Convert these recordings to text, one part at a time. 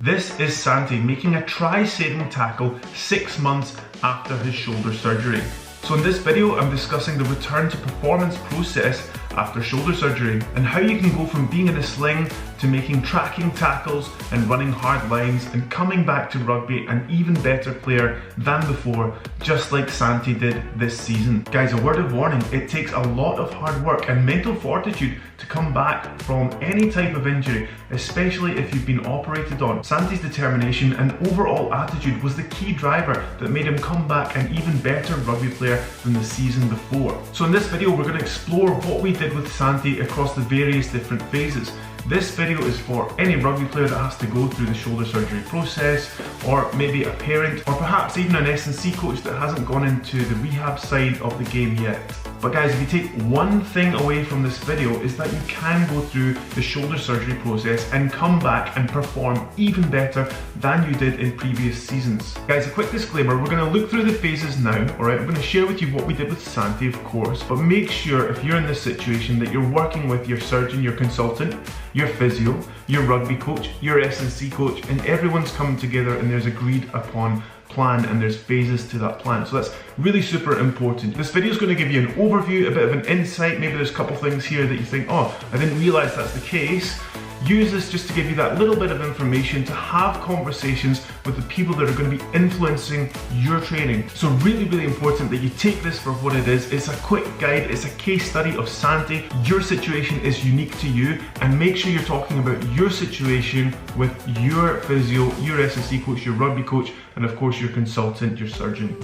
This is Santi making a try-saving tackle 6 months after his shoulder surgery. So in this video, I'm discussing the return to performance process after shoulder surgery and how you can go from being in a sling to making tracking tackles and running hard lines and coming back to rugby an even better player than before, just like Santi did this season. Guys, a word of warning, it takes a lot of hard work and mental fortitude to come back from any type of injury, especially if you've been operated on. Santi's determination and overall attitude was the key driver that made him come back an even better rugby player than the season before. So in this video, we're going to explore what we did with Santi across the various different phases. This video is for any rugby player that has to go through the shoulder surgery process, or maybe a parent, or perhaps even an S&C coach that hasn't gone into the rehab side of the game yet. But guys, if you take one thing away from this video, is that you can go through the shoulder surgery process and come back and perform even better than you did in previous seasons. Guys, a quick disclaimer, we're going to look through the phases now, alright? I'm going to share with you what we did with Santi, of course, but make sure if you're in this situation that you're working with your surgeon, your consultant, your physio, your rugby coach, your S&C coach, and everyone's coming together and there's agreed upon plan and there's phases to that plan. So that's really super important. This video is going to give you an overview, a bit of an insight. Maybe there's a couple things here that you think, oh, I didn't realize that's the case. Use this just to give you that little bit of information to have conversations with the people that are going to be influencing your training. So really important that you take this for what it is. It's a quick guide, it's a case study of Santi. Your situation is unique to you, and make sure you're talking about your situation with your physio, your S&C coach, your rugby coach, and of course your consultant, your surgeon.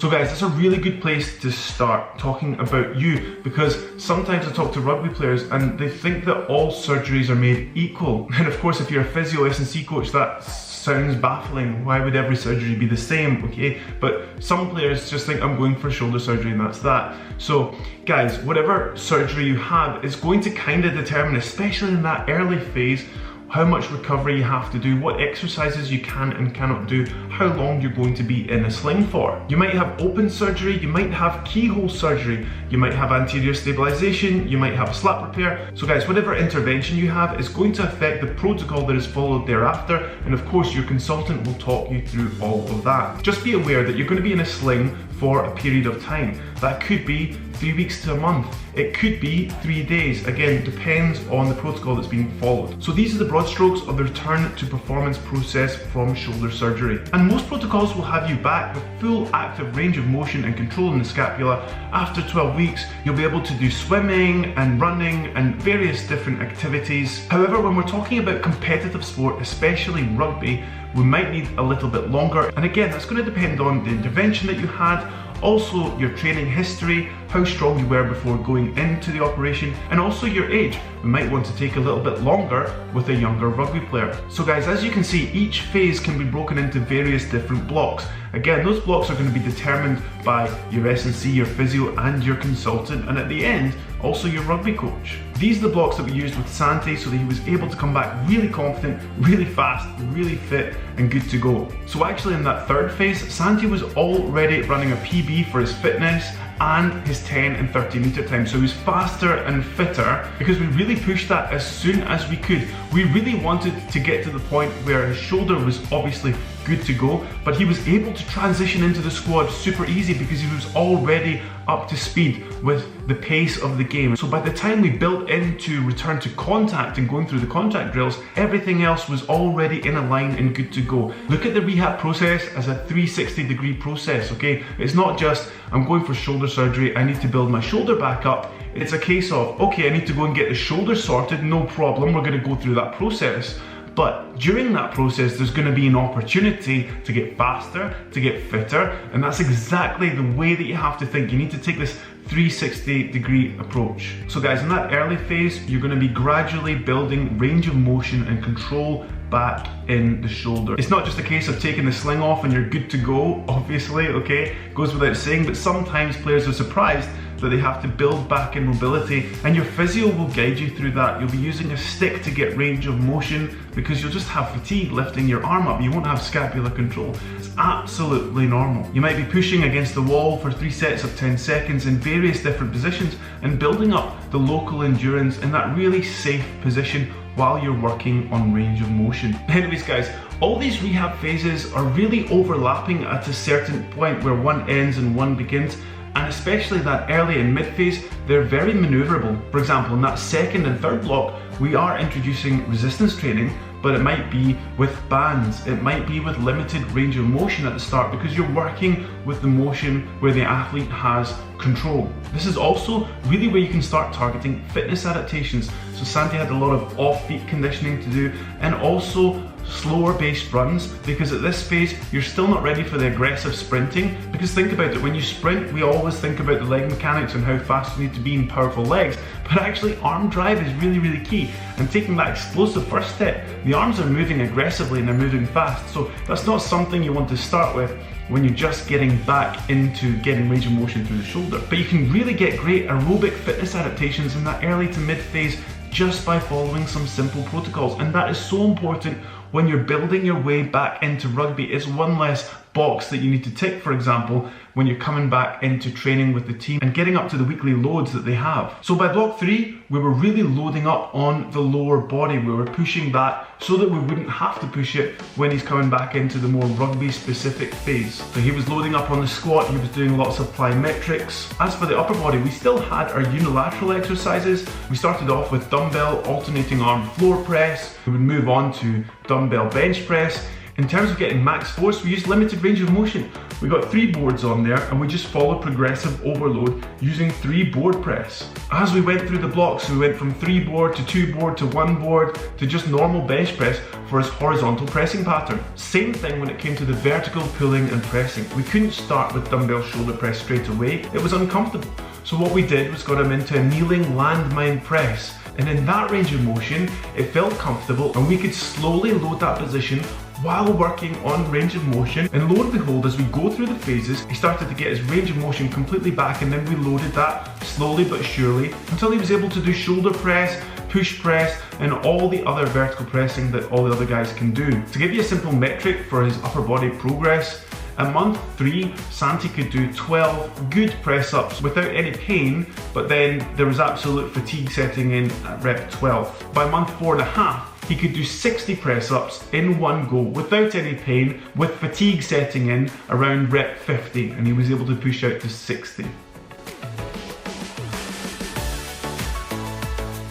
So guys, that's a really good place to start talking about you, because sometimes I talk to rugby players and they think that all surgeries are made equal. And of course, if you're a physio S&C coach, that sounds baffling. Why would every surgery be the same, okay? But some players just think, I'm going for shoulder surgery and that's that. So guys, whatever surgery you have is going to kind of determine, especially in that early phase, how much recovery you have to do, what exercises you can and cannot do, how long you're going to be in a sling for. You might have open surgery, you might have keyhole surgery, you might have anterior stabilization, you might have a slap repair. So guys, whatever intervention you have is going to affect the protocol that is followed thereafter, and of course your consultant will talk you through all of that. Just be aware that you're going to be in a sling for a period of time. That could be 3 weeks to a month. It could be 3 days. Again, depends on the protocol that's being followed. So these are the broad strokes of the return to performance process from shoulder surgery. And most protocols will have you back with full active range of motion and control in the scapula. After 12 weeks, you'll be able to do swimming and running and various different activities. However, when we're talking about competitive sport, especially rugby, we might need a little bit longer. And again, that's going to depend on the intervention that you had, also your training history, how strong you were before going into the operation, and also your age. We might want to take a little bit longer with a younger rugby player. So guys, as you can see, each phase can be broken into various different blocks. Again, those blocks are going to be determined by your S&C, your physio, and your consultant, and at the end, also your rugby coach. These are the blocks that we used with Santi so that he was able to come back really confident, really fast, really fit, and good to go. So actually in that third phase, Santi was already running a PB for his fitness and his 10 and 30 meter time. So he was faster and fitter because we really pushed that as soon as we could. We really wanted to get to the point where his shoulder was obviously good to go, but he was able to transition into the squad super easy because he was already up to speed with the pace of the game. So by the time we built into return to contact and going through the contact drills, everything else was already in a line and good to go. Look at the rehab process as a 360-degree process, okay? It's not just, I'm going for shoulder surgery, I need to build my shoulder back up. It's a case of, okay, I need to go and get the shoulder sorted, no problem, we're gonna go through that process. But during that process, there's going to be an opportunity to get faster, to get fitter, and that's exactly the way that you have to think. You need to take this 360-degree approach. So guys, in that early phase, you're going to be gradually building range of motion and control back in the shoulder. It's not just a case of taking the sling off and you're good to go, obviously, okay? It goes without saying, but sometimes players are surprised that they have to build back in mobility, and your physio will guide you through that. You'll be using a stick to get range of motion because you'll just have fatigue lifting your arm up. You won't have scapular control. It's absolutely normal. You might be pushing against the wall for 3 sets of 10 seconds in various different positions and building up the local endurance in that really safe position while you're working on range of motion. Anyways guys, all these rehab phases are really overlapping at a certain point where one ends and one begins, and especially that early and mid phase, they're very maneuverable. For example, in that second and third block, we are introducing resistance training, but it might be with bands, it might be with limited range of motion at the start because you're working with the motion where the athlete has control. This is also really where you can start targeting fitness adaptations. So Santi had a lot of off-feet conditioning to do, and also slower based runs, because at this phase you're still not ready for the aggressive sprinting. Because think about it, when you sprint we always think about the leg mechanics and how fast you need to be in powerful legs, but actually arm drive is really key, and taking that explosive first step, the arms are moving aggressively and they're moving fast, so that's not something you want to start with when you're just getting back into getting range of motion through the shoulder. But you can really get great aerobic fitness adaptations in that early to mid phase just by following some simple protocols, and that is so important when you're building your way back into rugby. It's one less box that you need to tick, for example, when you're coming back into training with the team and getting up to the weekly loads that they have. So by block 3, we were really loading up on the lower body. We were pushing that so that we wouldn't have to push it when he's coming back into the more rugby specific phase. So he was loading up on the squat, he was doing lots of plyometrics. As for the upper body, we still had our unilateral exercises. We started off with dumbbell alternating arm floor press. We would move on to dumbbell bench press. In terms of getting max force, we used limited range of motion. We got 3 boards on there and we just followed progressive overload using 3 board press. As we went through the blocks, we went from 3 board to 2 board to 1 board to just normal bench press for his horizontal pressing pattern. Same thing when it came to the vertical pulling and pressing. We couldn't start with dumbbell shoulder press straight away. It was uncomfortable. So what we did was got him into a kneeling landmine press. And in that range of motion, it felt comfortable and we could slowly load that position while working on range of motion. And lo and behold, as we go through the phases, he started to get his range of motion completely back, and then we loaded that slowly but surely until he was able to do shoulder press, push press, and all the other vertical pressing that all the other guys can do. To give you a simple metric for his upper body progress, at month 3, Santi could do 12 good press-ups without any pain, but then there was absolute fatigue setting in at rep 12. By month 4.5, he could do 60 press-ups in one go without any pain, with fatigue setting in around rep 50, and he was able to push out to 60.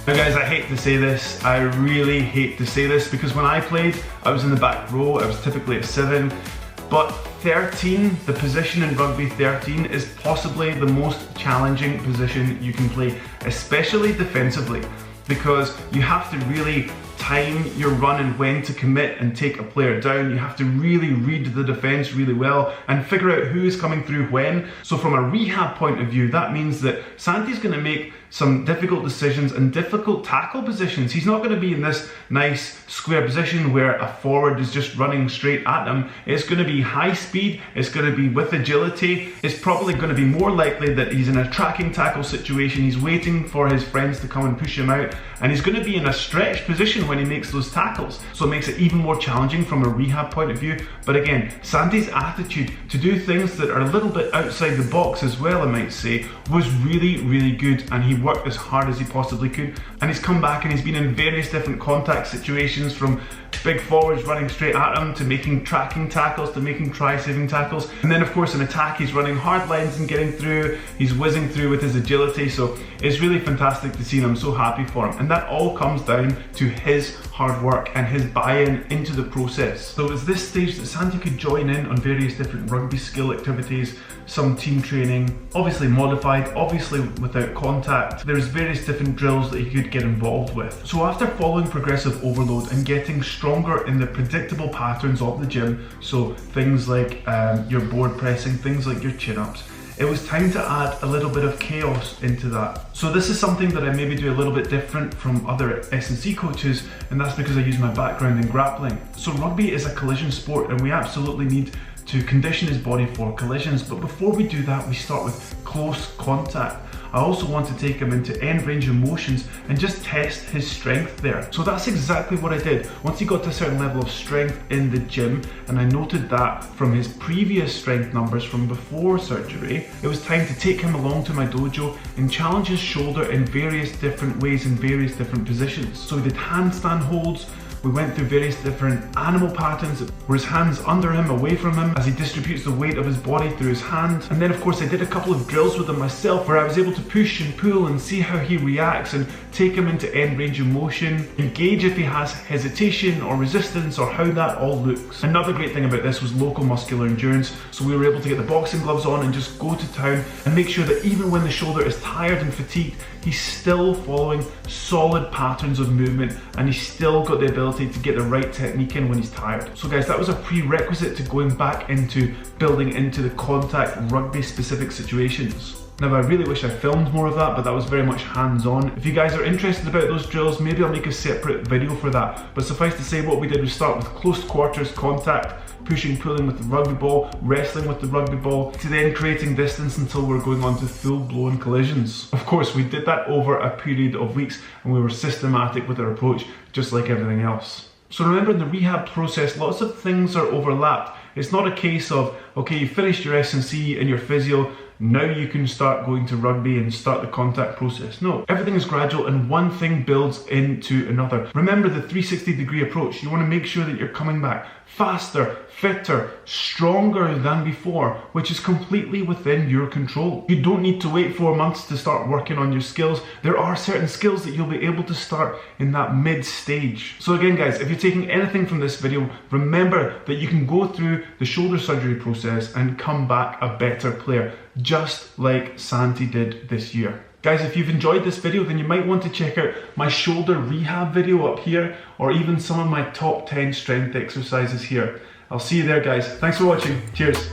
Now guys, I hate to say this, I really hate to say this, because when I played, I was in the back row, I was typically at 7, but 13, the position in rugby 13 is possibly the most challenging position you can play, especially defensively, because you have to really time your run and when to commit and take a player down. You have to really read the defense really well and figure out who is coming through when. So from a rehab point of view, that means that Santi's going to make some difficult decisions and difficult tackle positions. He's not going to be in this nice square position where a forward is just running straight at him. It's going to be high speed, it's going to be with agility. It's probably going to be more likely that he's in a tracking tackle situation. He's waiting for his friends to come and push him out, and he's going to be in a stretched position when he makes those tackles. So it makes it even more challenging from a rehab point of view. But again, Santi's attitude to do things that are a little bit outside the box as well, I might say, was really good, and he worked as hard as he possibly could, and he's come back and he's been in various different contact situations, from big forwards running straight at him to making tracking tackles to making try-saving tackles, and then of course in attack he's running hard lines and getting through, he's whizzing through with his agility. So it's really fantastic to see him. I'm so happy for him, and that all comes down to his hard work and his buy-in into the process. So it's this stage that Santi could join in on various different rugby skill activities, some team training, obviously modified, obviously without contact. There's various different drills that he could get involved with. So after following progressive overload and getting stronger in the predictable patterns of the gym, so things like your board pressing, things like your chin-ups, it was time to add a little bit of chaos into that. So this is something that I maybe do a little bit different from other S&C coaches, and that's because I use my background in grappling. So rugby is a collision sport, and we absolutely need to condition his body for collisions, but before we do that, we start with close contact. I also want to take him into end range of motions and just test his strength there. So that's exactly what I did. Once he got to a certain level of strength in the gym, and I noted that from his previous strength numbers from before surgery, it was time to take him along to my dojo and challenge his shoulder in various different ways in various different positions. So we did handstand holds. We went through various different animal patterns where his hands under him, away from him, as he distributes the weight of his body through his hand. And then of course I did a couple of drills with him myself where I was able to push and pull and see how he reacts and take him into end range of motion, engage if he has hesitation or resistance or how that all looks. Another great thing about this was local muscular endurance, so we were able to get the boxing gloves on and just go to town and make sure that even when the shoulder is tired and fatigued, he's still following solid patterns of movement and he's still got the ability to get the right technique in when he's tired. So guys, that was a prerequisite to going back into building into the contact rugby specific situations. Now I really wish I filmed more of that, but that was very much hands-on. If you guys are interested about those drills, maybe I'll make a separate video for that. But suffice to say, what we did was start with close quarters contact, pushing, pulling with the rugby ball, wrestling with the rugby ball, to then creating distance until we're going on to full-blown collisions. Of course, we did that over a period of weeks and we were systematic with our approach, just like everything else. So remember, in the rehab process, lots of things are overlapped. It's not a case of, okay, you finished your S&C and your physio, now you can start going to rugby and start the contact process. No, everything is gradual and one thing builds into another. Remember the 360-degree approach. You want to make sure that you're coming back faster, fitter, stronger than before, which is completely within your control. You don't need to wait 4 months to start working on your skills. There are certain skills that you'll be able to start in that mid stage. So again guys, if you're taking anything from this video, remember that you can go through the shoulder surgery process and come back a better player, just like Santi did this year. Guys, if you've enjoyed this video, then you might want to check out my shoulder rehab video up here, or even some of my top 10 strength exercises here. I'll see you there guys. Thanks for watching. Cheers.